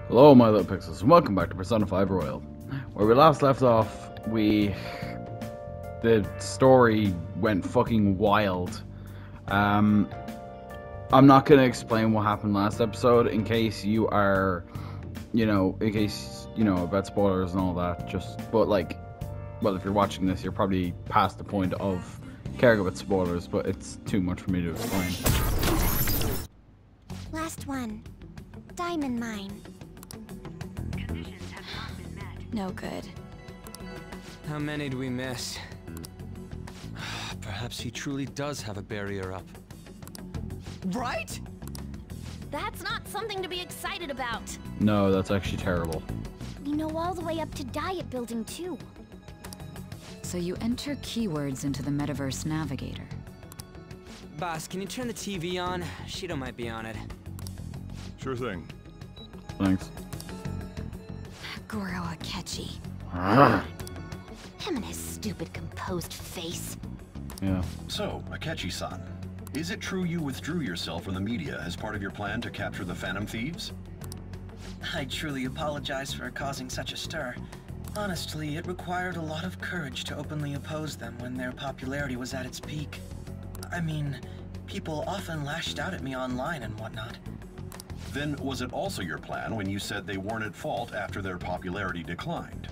Hello my little pixels and welcome back to Persona 5 Royal. Where we last left off, the story went fucking wild. I'm not gonna explain what happened last episode in case you are, about spoilers and all that, well, if you're watching this, you're probably past the point of caring about spoilers, but it's too much for me to explain. Last one. Diamond mine. Conditions have not been met. No good. How many do we miss? Perhaps he truly does have a barrier up. Right? That's not something to be excited about. No, that's actually terrible. We know all the way up to Diet Building, too. So you enter keywords into the Metaverse Navigator. Boss, can you turn the TV on? Shido might be on it. Sure thing. Thanks. Goro Akechi. Him and his stupid composed face. Yeah. So, Akechi-san, is it true you withdrew yourself from the media as part of your plan to capture the Phantom Thieves? I truly apologize for causing such a stir. Honestly, it required a lot of courage to openly oppose them when their popularity was at its peak. I mean, people often lashed out at me online and whatnot. Then was it also your plan when you said they weren't at fault after their popularity declined?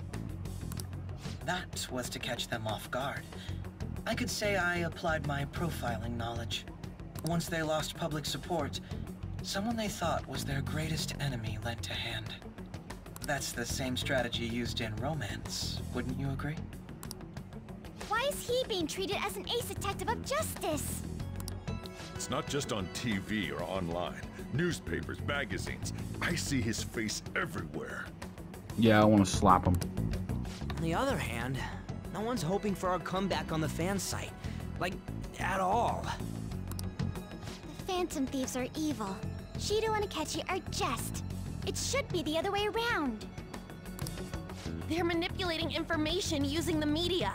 That was to catch them off guard. I could say I applied my profiling knowledge. Once they lost public support, someone they thought was their greatest enemy lent a hand. That's the same strategy used in romance, wouldn't you agree? Why is he being treated as an ace detective of justice? It's not just on TV or online. Newspapers, magazines. I see his face everywhere. Yeah, I want to slap him. On the other hand, no one's hoping for our comeback on the fan site. Like, at all. The Phantom Thieves are evil. Shido and Akechi are just. It should be the other way around. They're manipulating information using the media.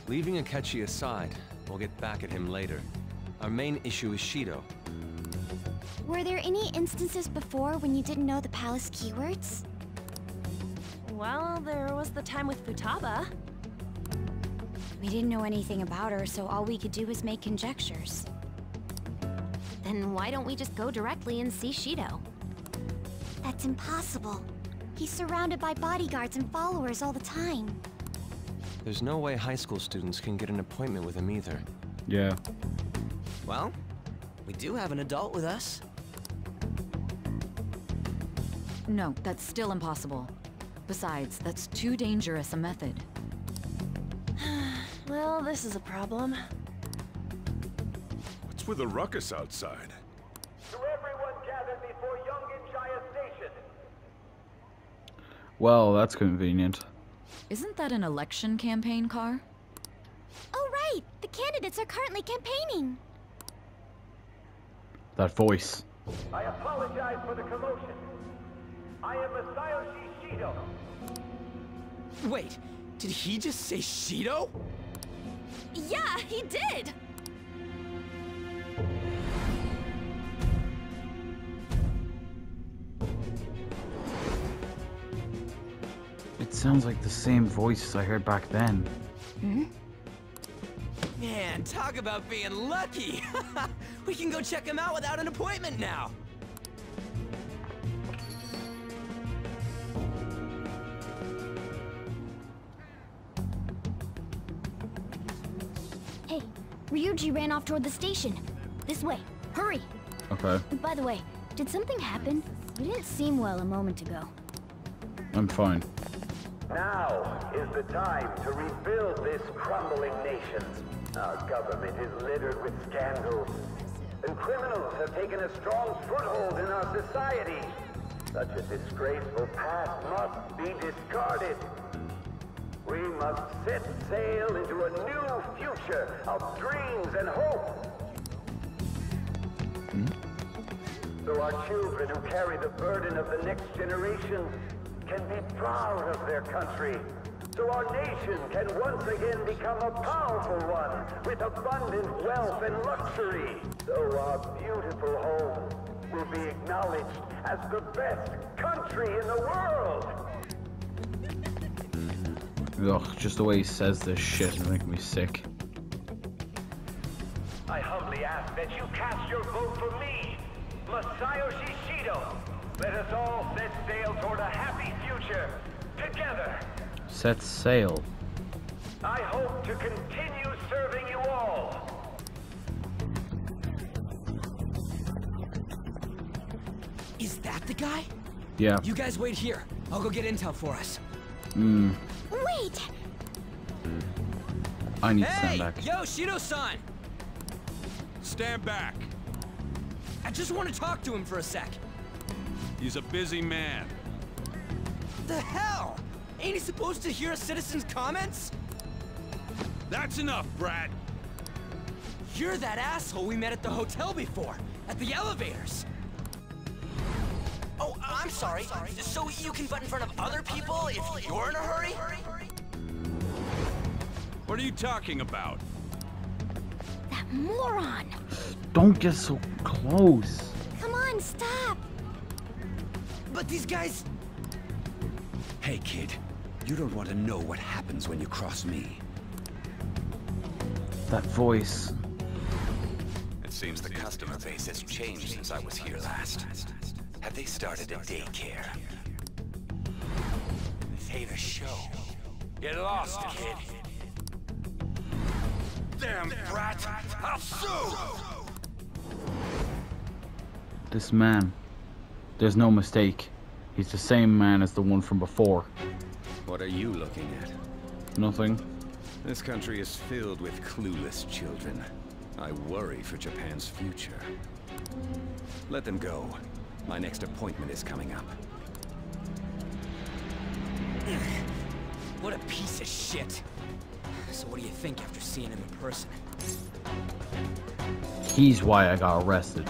Leaving Akechi aside, we'll get back at him later. Our main issue is Shido. Were there any instances before when you didn't know the palace keywords? Well, there was the time with Futaba. We didn't know anything about her, so all we could do was make conjectures. Then why don't we just go directly and see Shido? That's impossible. He's surrounded by bodyguards and followers all the time. There's no way high school students can get an appointment with him either. Yeah. Well, we do have an adult with us. No, that's still impossible. Besides, that's too dangerous a method. Well, this is a problem. What's with the ruckus outside? To everyone gathered before Yongen-Jaya Station. Well, that's convenient. Isn't that an election campaign car? Oh right! The candidates are currently campaigning! That voice. I apologize for the commotion. I am Masayoshi Shido. Wait, did he just say Shido? Yeah, he did! It sounds like the same voice I heard back then. Man, talk about being lucky! We can go check him out without an appointment now! Hey, Ryuji ran off toward the station. This way. Hurry! Okay, By the way, did something happen? You didn't seem well a moment ago. I'm fine. Now is the time to rebuild this crumbling nation. Our government is littered with scandals, and criminals have taken a strong foothold in our society. Such a disgraceful past must be discarded. We must set sail into a new future of dreams and hope. So our children who carry the burden of the next generation can be proud of their country. So our nation can once again become a powerful one with abundant wealth and luxury. So our beautiful home will be acknowledged as the best country in the world. Ugh, just the way he says this shit is making me sick. I humbly ask that you cast your vote for me, Masayoshi Shido. Let us all set sail toward a happy future, together. Set sail. I hope to continue serving you all. Is that the guy? Yeah. You guys wait here. I'll go get intel for us. Wait! I need to stand back. Yo, Shido-san! Stand back. I just want to talk to him for a sec. He's a busy man. The hell? Ain't he supposed to hear a citizen's comments? That's enough, brat. You're that asshole we met at the hotel before, at the elevators. Oh, I'm sorry. So you can butt in front of other people if you're in a hurry? What are you talking about? That moron! Don't get so close. Come on, stop! But these guys... Hey, kid. You don't want to know what happens when you cross me. That voice. It seems the customer base has changed since I was here last. Have they started a daycare? This ain't a show. Get lost, kid. Damn brat! I'll sue! This man. There's no mistake. He's the same man as the one from before. What are you looking at? Nothing. This country is filled with clueless children. I worry for Japan's future. Let them go. My next appointment is coming up. What a piece of shit. So what do you think after seeing him in person? He's why I got arrested.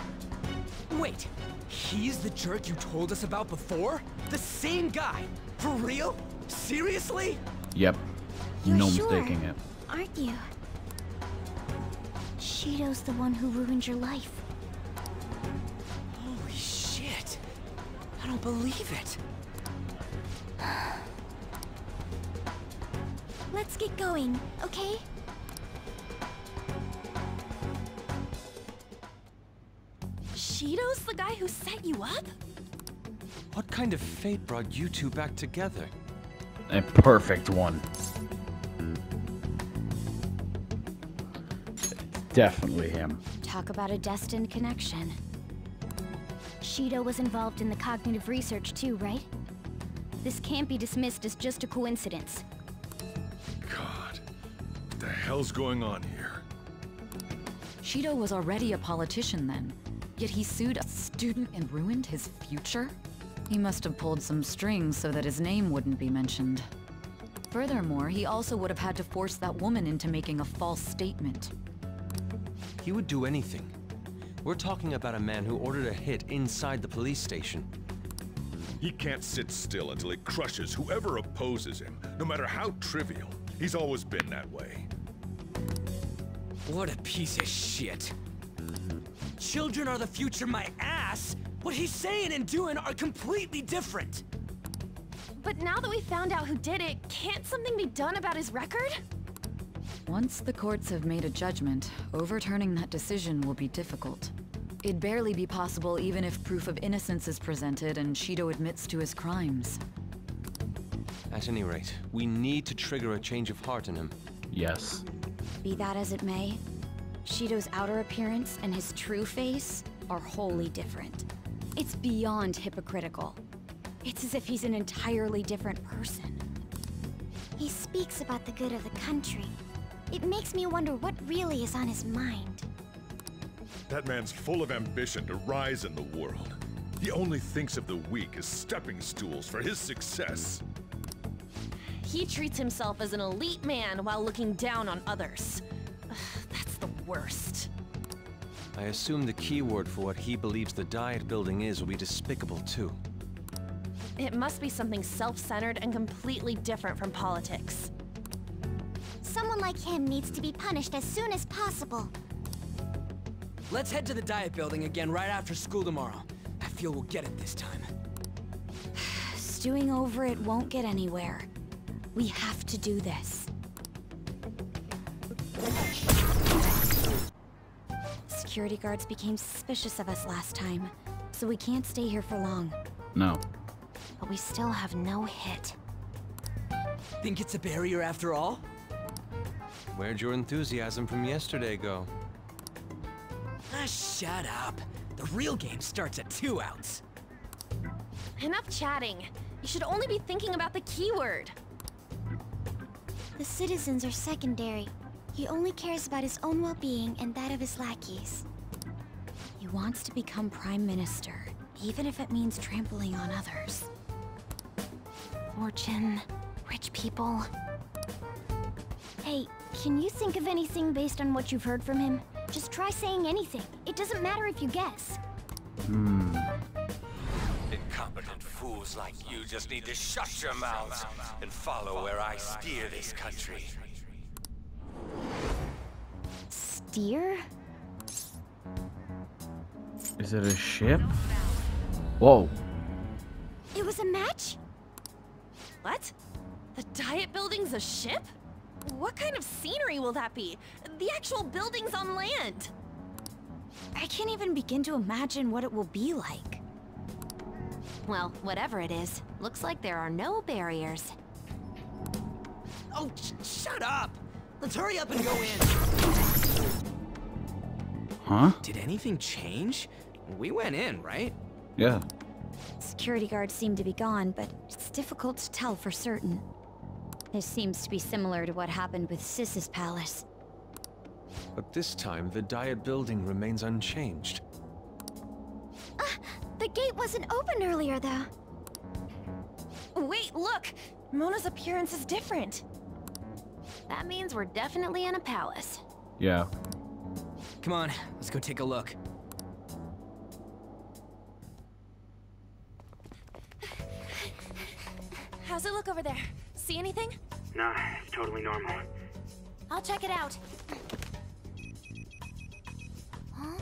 Wait, he's the jerk you told us about before? The same guy? For real? Seriously? Yep. You're No sure, mistaking it. aren't you? Shido's the one who ruined your life. Holy shit. I don't believe it. Let's get going, okay? Shido's the guy who set you up? What kind of fate brought you two back together? A perfect one. It's definitely him. Talk about a destined connection. Shido was involved in the cognitive research too, right? This can't be dismissed as just a coincidence. God, what the hell's going on here? Shido was already a politician then, yet he sued a student and ruined his future? He must have pulled some strings so that his name wouldn't be mentioned. Furthermore, he also would have had to force that woman into making a false statement. He would do anything. We're talking about a man who ordered a hit inside the police station. He can't sit still until he crushes whoever opposes him, no matter how trivial. He's always been that way. What a piece of shit. Children are the future, my ass! What he's saying and doing are completely different! But now that we found out who did it, can't something be done about his record? Once the courts have made a judgment, overturning that decision will be difficult. It'd barely be possible even if proof of innocence is presented and Shido admits to his crimes. At any rate, we need to trigger a change of heart in him. Yes. Be that as it may, Shido's outer appearance and his true face are wholly different. It's beyond hypocritical. It's as if he's an entirely different person. He speaks about the good of the country. It makes me wonder what really is on his mind. That man's full of ambition to rise in the world. He only thinks of the weak as stepping stools for his success. He treats himself as an elite man while looking down on others. Ugh, that's the worst. I assume the key word for what he believes the Diet Building is will be despicable too. It must be something self-centered and completely different from politics. Someone like him needs to be punished as soon as possible. Let's head to the Diet Building again right after school tomorrow. feel we'll get it this time. Stewing over it won't get anywhere. We have to do this. Security guards became suspicious of us last time, so we can't stay here for long. No. But we still have no hit. Think it's a barrier after all? Where'd your enthusiasm from yesterday go? Ah, shut up. The real game starts at 2 outs. Enough chatting. You should only be thinking about the keyword. The citizens are secondary. He only cares about his own well-being and that of his lackeys. He wants to become Prime Minister, even if it means trampling on others. Fortune, rich people. Hey, can you think of anything based on what you've heard from him? Just try saying anything. It doesn't matter if you guess. Incompetent fools like you just need to shut your mouths and follow where I steer this country. Steer? Is it a ship? Whoa. It was a match? What? The Diet Building's a ship? What kind of scenery will that be? The actual building's on land. I can't even begin to imagine what it will be like. Well, whatever it is, looks like there are no barriers. Oh, shut up! Let's hurry up and go in. Huh? Did anything change? We went in, right? Yeah. Security guards seem to be gone, but it's difficult to tell for certain. This seems to be similar to what happened with Sis's palace. But this time, the Diet Building remains unchanged. The gate wasn't open earlier, though. Wait, look! Mona's appearance is different. That means we're definitely in a palace. Yeah. Come on, let's go take a look. How's it look over there? See anything? Nah, it's totally normal. I'll check it out. Huh?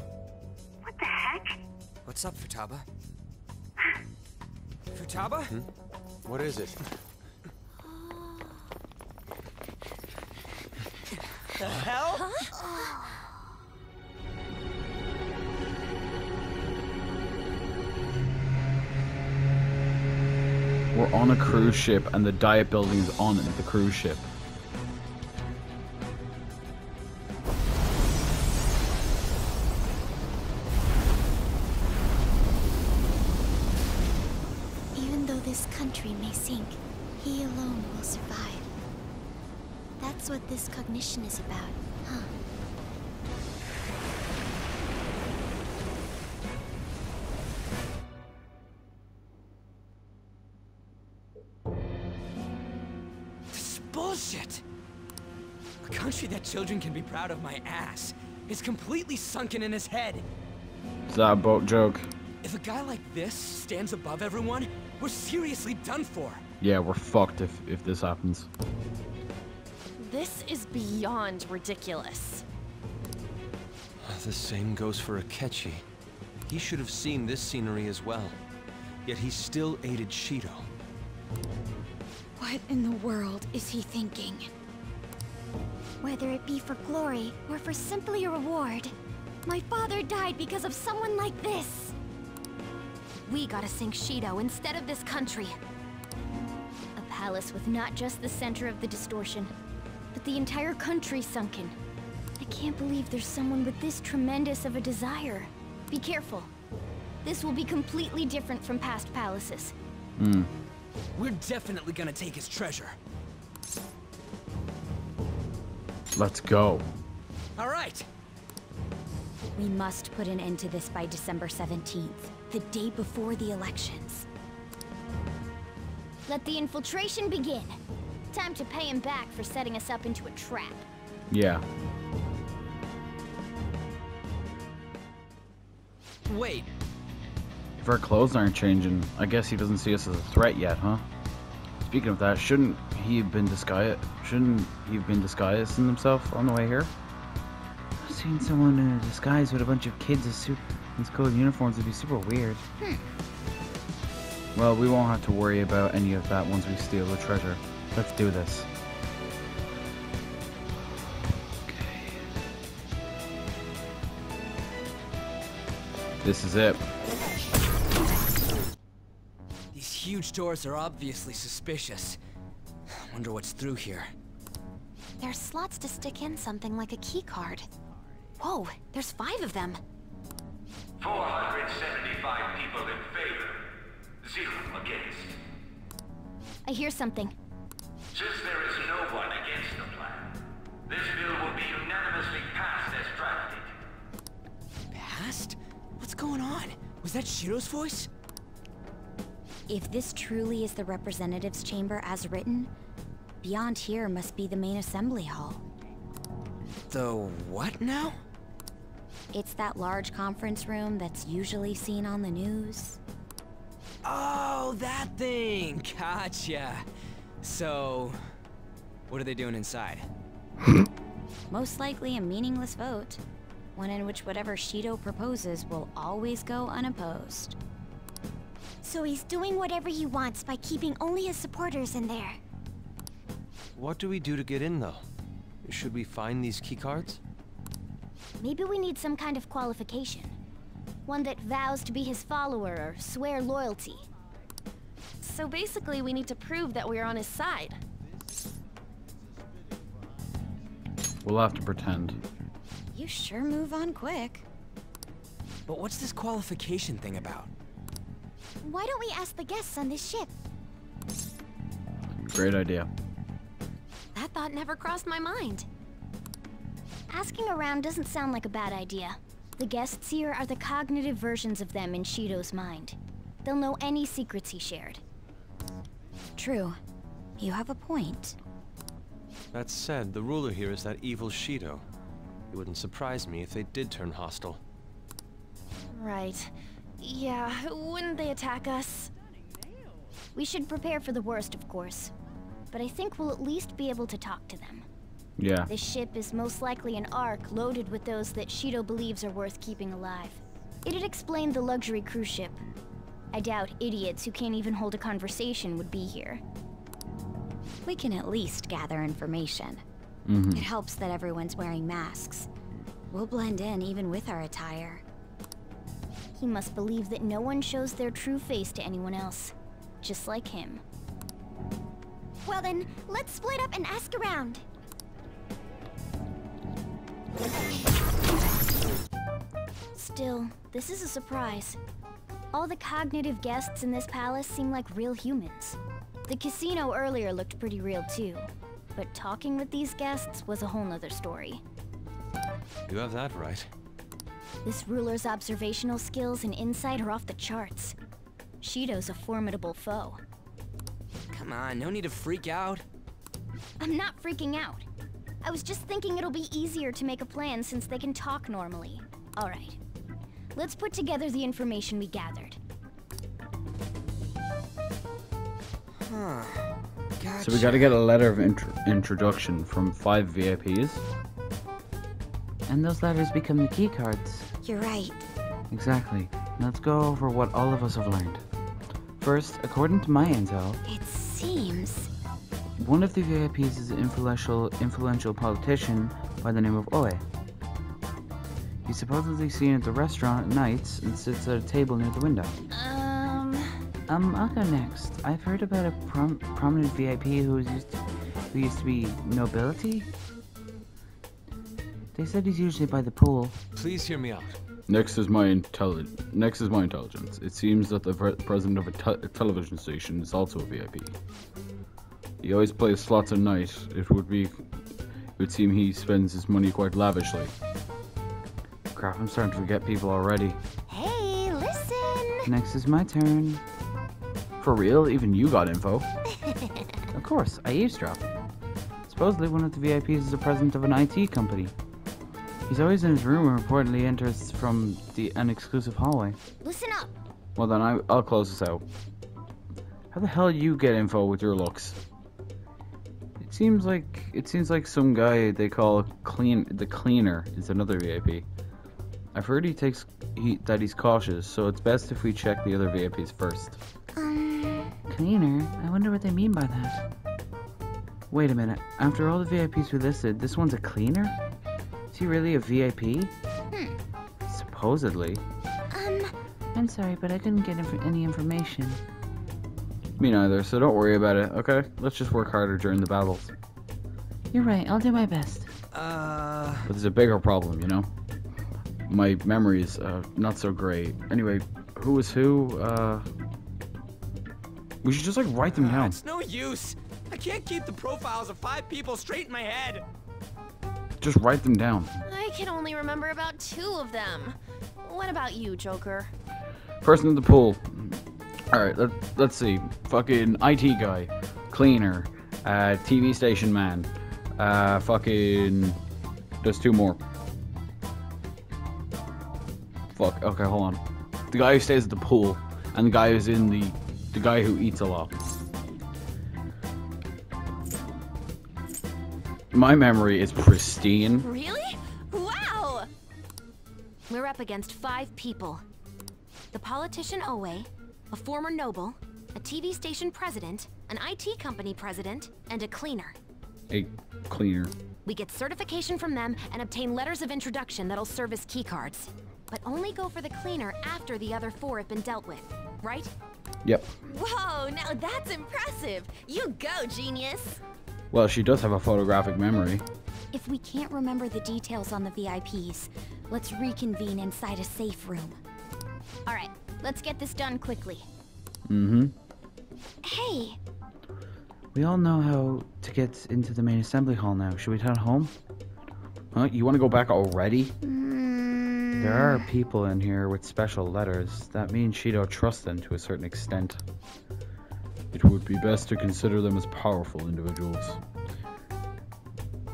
What the heck? What's up, Futaba? Futaba? What is it? The hell? Huh? We're on a cruise ship and the Diet Building is on the cruise ship. Even though this country may sink, he alone will survive. That's what this cognition is about, huh? Bullshit! A country that children can be proud of my ass is completely sunken in his head. Is that a boat joke? If a guy like this stands above everyone, we're seriously done for. Yeah, we're fucked if this happens. This is beyond ridiculous. The same goes for Akechi. He should have seen this scenery as well. Yet he still aided Shido. What in the world is he thinking? Whether it be for glory or for simply a reward, my father died because of someone like this. We gotta sink Shido instead of this country. A palace with not just the center of the distortion, but the entire country sunken. I can't believe there's someone with this tremendous of a desire. Be careful. This will be completely different from past palaces. We're definitely gonna take his treasure. Let's go. All right. We must put an end to this by December 17th, the day before the elections. Let the infiltration begin. Time to pay him back for setting us up into a trap. Yeah. Wait. If our clothes aren't changing, I guess he doesn't see us as a threat yet, huh? Speaking of that, shouldn't he have been disguising himself on the way here? I've seen someone in a disguise with a bunch of kids as These cool uniforms would be super weird. Well, we won't have to worry about any of that once we steal the treasure. Let's do this. Okay. This is it. These huge doors are obviously suspicious. Wonder what's through here. There's slots to stick in something like a key card. Whoa, there's 5 of them. 475 people in favor. 0 against. I hear something. Since there is no one against the plan, this bill will be unanimously passed as drafted. Passed? What's going on? Was that Shiro's voice? If this truly is the representatives' chamber as written, beyond here must be the main assembly hall. The what now? It's that large conference room that's usually seen on the news. Oh, that thing! Gotcha. So, what are they doing inside? Most likely a meaningless vote. One in which whatever Shido proposes will always go unopposed. So he's doing whatever he wants by keeping only his supporters in there. What do we do to get in, though? Should we find these keycards? Maybe we need some kind of qualification. One that vows to be his follower or swear loyalty. So basically, we need to prove that we're on his side. We'll have to pretend. You sure move on quick. But what's this qualification thing about? Why don't we ask the guests on this ship? Great idea. That thought never crossed my mind. Asking around doesn't sound like a bad idea. The guests here are the cognitive versions of them in Shido's mind. They'll know any secrets he shared. True. You have a point. That said, the ruler here is that evil Shido. It wouldn't surprise me if they did turn hostile. Right. Yeah, wouldn't they attack us? We should prepare for the worst, of course. But I think we'll at least be able to talk to them. Yeah. This ship is most likely an Ark loaded with those that Shido believes are worth keeping alive. It'd explain the luxury cruise ship. I doubt idiots who can't even hold a conversation would be here. We can at least gather information. It helps that everyone's wearing masks. We'll blend in even with our attire. He must believe that no one shows their true face to anyone else. Just like him. Well then, let's split up and ask around. Still, this is a surprise. All the cognitive guests in this palace seem like real humans. The casino earlier looked pretty real too, but talking with these guests was a whole nother story. You have that right. This ruler's observational skills and insight are off the charts. Shido's a formidable foe. Come on, no need to freak out. I'm not freaking out. I was just thinking it'll be easier to make a plan since they can talk normally. All right. Let's put together the information we gathered. Huh. Gotcha. So we gotta get a letter of introduction from 5 VIPs. And those letters become the key cards. You're right. Exactly. Now let's go over what all of us have learned. First, according to my intel, It seems... one of the VIPs is an influential politician by the name of Oe. He's supposedly seen at the restaurant at nights and sits at a table near the window. I'll go next. I've heard about a prominent VIP who used to be nobility. They said he's usually by the pool. Please hear me out. Next is my intelligence. It seems that the president of a television station is also a VIP. He always plays slots at night. It would seem he spends his money quite lavishly. Crap, I'm starting to forget people already. Hey, listen! Next is my turn. For real? Even you got info? Of course, I eavesdrop. Supposedly one of the VIPs is the president of an IT company. He's always in his room and reportedly enters from an exclusive hallway. Listen up! Well then, I'll close this out. How the hell you get info with your looks? It seems like some guy they call the cleaner is another VIP. I've heard that he's cautious, so it's best if we check the other VIPs first. Cleaner? I wonder what they mean by that. Wait a minute. After all the VIPs we listed, this one's a cleaner? Is he really a VIP? Supposedly. I'm sorry, but I couldn't get any information. Me neither, so don't worry about it, okay? Let's just work harder during the battles. You're right, I'll do my best. But there's a bigger problem, you know? My memory's not so great. Anyway, who was who? We should just like write them down. It's no use. I can't keep the profiles of 5 people straight in my head. Just write them down. I can only remember about 2 of them. What about you, Joker? Person in the pool. Alright, let's see. Fucking IT guy. Cleaner. TV station man. Fucking... There's 2 more. Fuck, okay, hold on. The guy who stays at the pool, and the guy who's in the guy who eats a lot. My memory is pristine. Really? Wow! We're up against 5 people. The politician Owe, a former noble, a TV station president, an IT company president, and a cleaner. A cleaner. We get certification from them and obtain letters of introduction that'll serve as keycards. But only go for the cleaner after the other 4 have been dealt with, right? Yep. Whoa, now that's impressive! You go, genius! Well, she does have a photographic memory. If we can't remember the details on the VIPs, let's reconvene inside a safe room. Alright, let's get this done quickly. Hey! We all know how to get into the main assembly hall now. Should we head home? Huh? You want to go back already? There are people in here with special letters. That means Shido trusts them to a certain extent. It would be best to consider them as powerful individuals.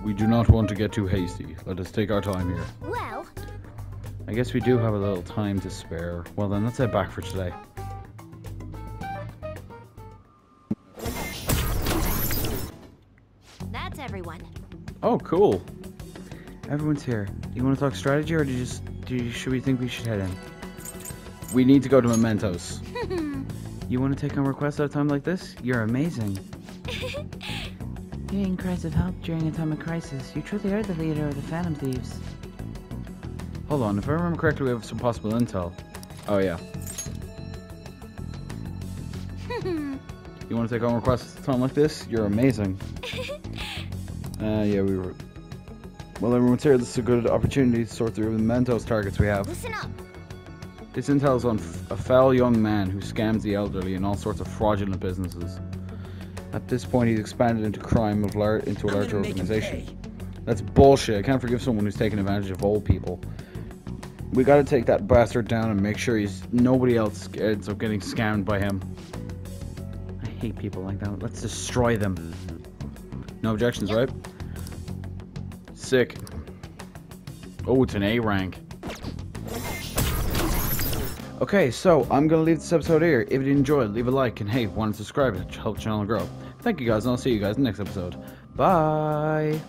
We do not want to get too hasty. Let us take our time here. Well... I guess we do have a little time to spare. Well then, let's head back for today. That's everyone. Oh, cool. Everyone's here. You want to talk strategy, or should we think we should head in? We need to go to Mementos. You want to take on requests at a time like this? You're amazing. Hearing cries of help during a time of crisis. You truly are the leader of the Phantom Thieves. Hold on, if I remember correctly, we have some possible intel. Oh, yeah. You want to take on requests at a time like this? You're amazing. Yeah, we were... Well, everyone's here. This is a good opportunity to sort through the Mementos targets we have. Listen up. This intel is on a foul young man who scams the elderly in all sorts of fraudulent businesses. At this point, he's expanded into crime into a larger organization. That's bullshit. I can't forgive someone who's taking advantage of old people. We gotta take that bastard down and make sure nobody else ends up getting scammed by him. I hate people like that. Let's destroy them. No objections, right? Sick. Oh, it's an A rank. Okay, so I'm gonna leave this episode here. If you did enjoy it, leave a like, and hey, want to subscribe to help the channel grow. Thank you guys, and I'll see you guys in the next episode. Bye!